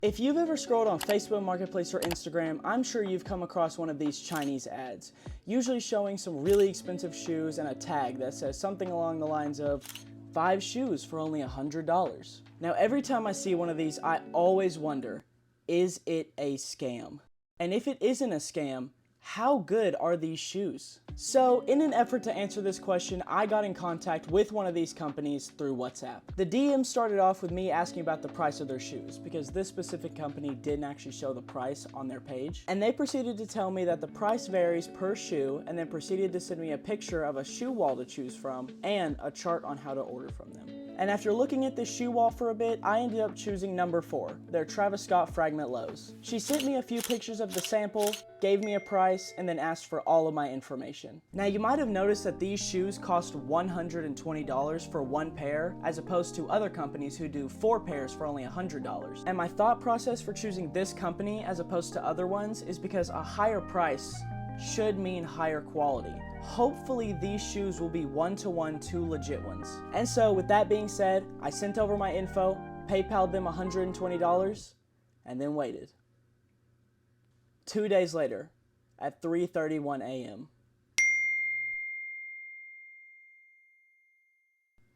If you've ever scrolled on Facebook Marketplace or Instagram, I'm sure you've come across one of these Chinese ads, usually showing some really expensive shoes and a tag that says something along the lines of 5 shoes for only $100. Now, every time I see one of these, I always wonder, is it a scam? And if it isn't a scam, how good are these shoes? So, in an effort to answer this question, I got in contact with one of these companies through WhatsApp. The DM started off with me asking about the price of their shoes, because this specific company didn't actually show the price on their page. And they proceeded to tell me that the price varies per shoe, and then proceeded to send me a picture of a shoe wall to choose from, and a chart on how to order from them. And after looking at this shoe wall for a bit, I ended up choosing number 4, their Travis Scott Fragment Lows. She sent me a few pictures of the sample, gave me a price, and then asked for all of my information. Now, you might have noticed that these shoes cost $120 for one pair, as opposed to other companies who do 4 pairs for only $100. And my thought process for choosing this company as opposed to other ones is because a higher price should mean higher quality. Hopefully these shoes will be one-to-one 2 legit ones. And so with that being said, I sent over my info, PayPal'd them $120, and then waited. 2 days later, at 3:31 a.m.,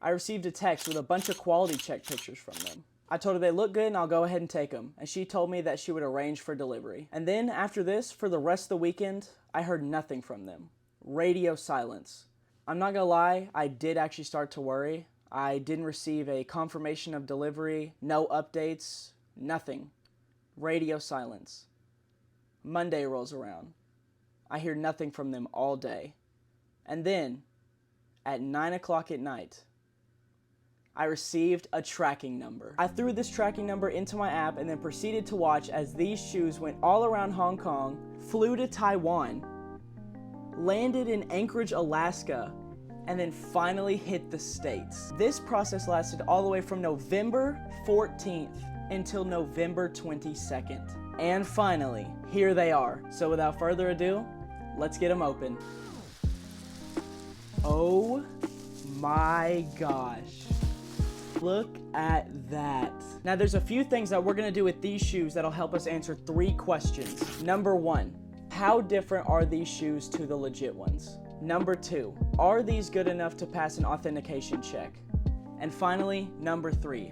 I received a text with a bunch of quality check pictures from them. I told her they look good and I'll go ahead and take them, and she told me that she would arrange for delivery. And then after this, for the rest of the weekend, I heard nothing from them. Radio silence. I'm not gonna lie, I did actually start to worry. I didn't receive a confirmation of delivery, no updates, nothing. Radio silence. Monday rolls around. I hear nothing from them all day. And then, at 9 o'clock at night, I received a tracking number. I threw this tracking number into my app and then proceeded to watch as these shoes went all around Hong Kong, flew to Taiwan, landed in Anchorage, Alaska, and then finally hit the States. This process lasted all the way from November 14th until November 22nd. And finally, here they are. So without further ado, let's get them open. Oh my gosh. Look at that. Now there's a few things that we're gonna do with these shoes that'll help us answer 3 questions. Number 1, how different are these shoes to the legit ones? Number 2, are these good enough to pass an authentication check? And finally, number 3,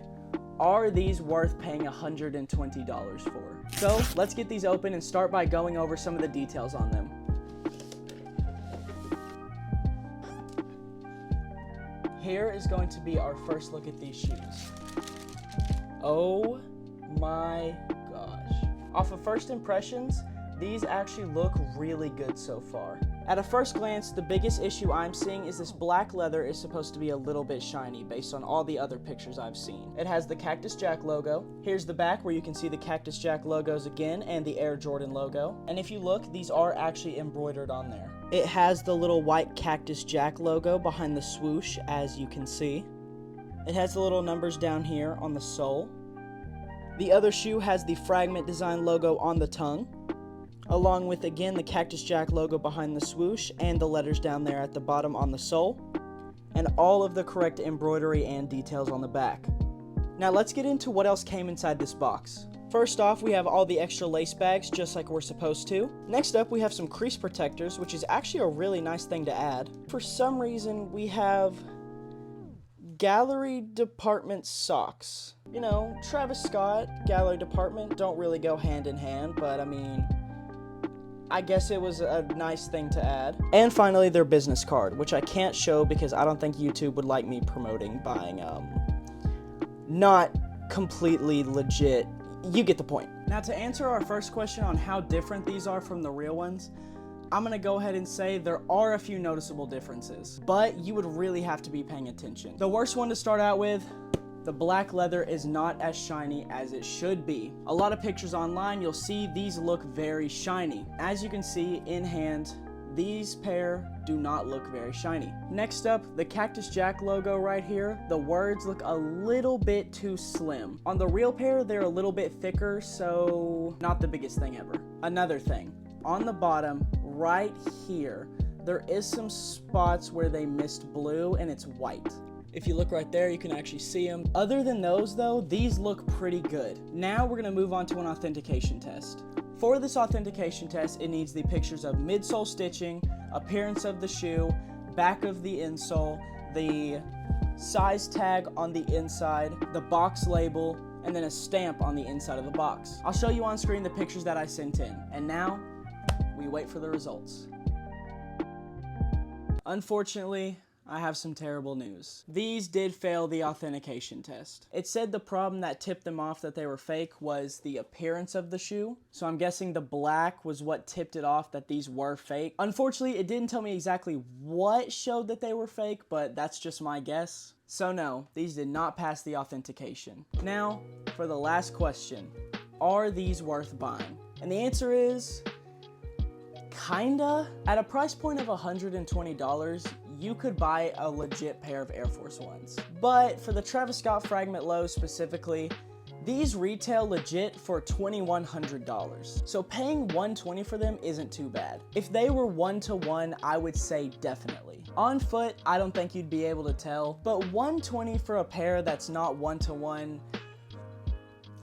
are these worth paying $120 for? So let's get these open and start by going over some of the details on them. Here is going to be our first look at these shoes. Oh my gosh. Off of first impressions, these actually look really good so far. At a first glance, the biggest issue I'm seeing is this black leather is supposed to be a little bit shiny based on all the other pictures I've seen. It has the Cactus Jack logo. Here's the back where you can see the Cactus Jack logos again and the Air Jordan logo. And if you look, these are actually embroidered on there. It has the little white Cactus Jack logo behind the swoosh, as you can see. It has the little numbers down here on the sole. The other shoe has the Fragment Design logo on the tongue, along with, again, the Cactus Jack logo behind the swoosh and the letters down there at the bottom on the sole, and all of the correct embroidery and details on the back. Now let's get into what else came inside this box. First off, we have all the extra lace bags, just like we're supposed to. Next up, we have some crease protectors, which is actually a really nice thing to add. For some reason, we have gallery department socks. You know, Travis Scott, gallery department, don't really go hand in hand, but I mean, I guess it was a nice thing to add. And finally, their business card, which I can't show because I don't think YouTube would like me promoting buying, not completely legit. You get the point. Now, to answer our first question on how different these are from the real ones, I'm gonna go ahead and say there are a few noticeable differences, but you would really have to be paying attention. The worst one to start out with, the black leather is not as shiny as it should be. A lot of pictures online, you'll see these look very shiny. As you can see in hand, these pair do not look very shiny. Next up, the Cactus Jack logo right here, the words look a little bit too slim. On the real pair, they're a little bit thicker, so not the biggest thing ever. Another thing, on the bottom, right here, there is some spots where they missed blue and it's white. If you look right there, you can actually see them. Other than those though, these look pretty good. Now we're gonna move on to an authentication test. For this authentication test, it needs the pictures of midsole stitching, appearance of the shoe, back of the insole, the size tag on the inside, the box label, and then a stamp on the inside of the box. I'll show you on screen the pictures that I sent in. And now, we wait for the results. Unfortunately, I have some terrible news. These did fail the authentication test. It said the problem that tipped them off that they were fake was the appearance of the shoe. So I'm guessing the black was what tipped it off that these were fake. Unfortunately, it didn't tell me exactly what showed that they were fake, but that's just my guess. So no, these did not pass the authentication. Now, for the last question, are these worth buying? And the answer is, kinda. At a price point of $120, you could buy a legit pair of Air Force Ones. But for the Travis Scott Fragment Low specifically, these retail legit for $2,100. So paying $120 for them isn't too bad. If they were one-to-one, I would say definitely. On foot, I don't think you'd be able to tell, but $120 for a pair that's not one-to-one,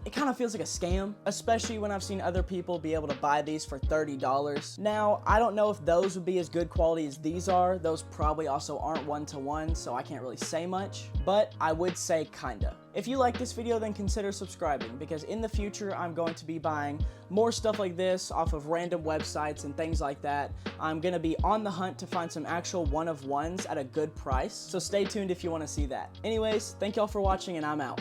it kind of feels like a scam, especially when I've seen other people be able to buy these for $30. Now, I don't know if those would be as good quality as these are. Those probably also aren't one-to-one, so I can't really say much, but I would say kinda. If you like this video, then consider subscribing, because in the future, I'm going to be buying more stuff like this off of random websites and things like that. I'm gonna be on the hunt to find some actual one-of-ones at a good price, so stay tuned if you wanna see that. Anyways, thank y'all for watching, and I'm out.